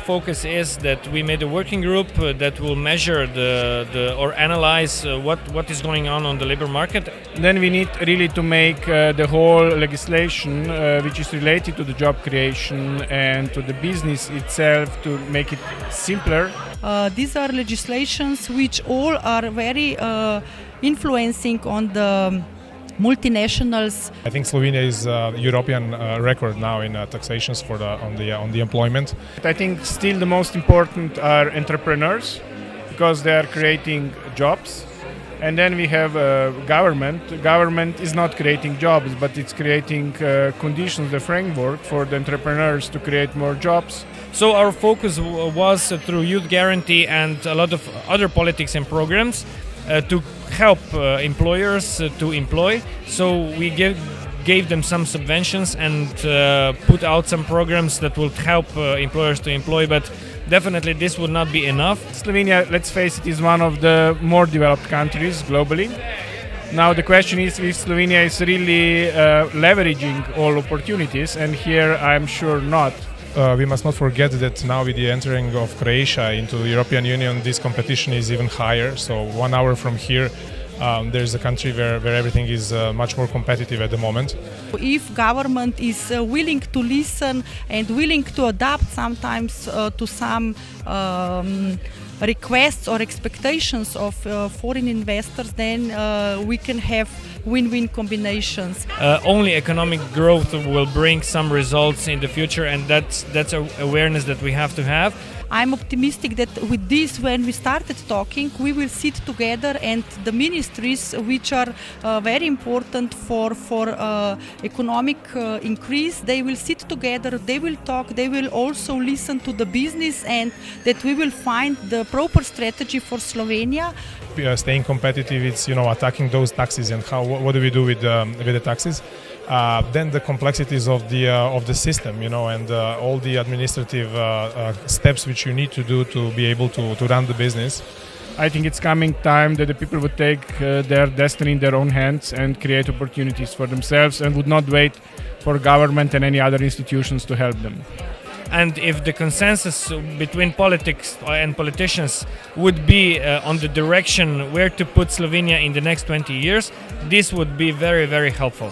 focus is that we made a working group that will measure or analyze what is going on the labor market. Then we need really to make the whole legislation which is related to the job creation and to the business itself to make it simpler. These are legislations which all are very influencing on the multinationals. I think Slovenia is a European record now in taxations on the employment. I think still the most important are entrepreneurs because they are creating jobs. And then we have government. Government is not creating jobs, but it's creating conditions, the framework for the entrepreneurs to create more jobs. So our focus was through Youth Guarantee and a lot of other politics and programs to help employers to employ. So we gave them some subventions and put out some programs that will help employers to employ, but definitely this would not be enough. Slovenia, let's face it, is one of the more developed countries globally. Now the question is if Slovenia is really leveraging all opportunities, and here I'm sure not. We must not forget that now with the entering of Croatia into the European Union, this competition is even higher. So 1 hour from here, there's a country where everything is much more competitive at the moment. If government is willing to listen and willing to adapt sometimes to some requests or expectations of foreign investors, then we can have win-win combinations. Only economic growth will bring some results in the future, and that's an awareness that we have to have. I'm optimistic that with this, when we started talking, we will sit together and the ministries which are very important for economic increase, they will sit together, they will talk, they will also listen to the business, and that we will find the proper strategy for Slovenia. Staying competitive, it's attacking those taxes and what do we do with the taxes? Then the complexities of the system, and all the administrative steps which you need to do to be able to run the business. I think it's coming time that the people would take their destiny in their own hands and create opportunities for themselves and would not wait for government and any other institutions to help them. And if the consensus between politics and politicians would be on the direction where to put Slovenia in the next 20 years, this would be very, very helpful.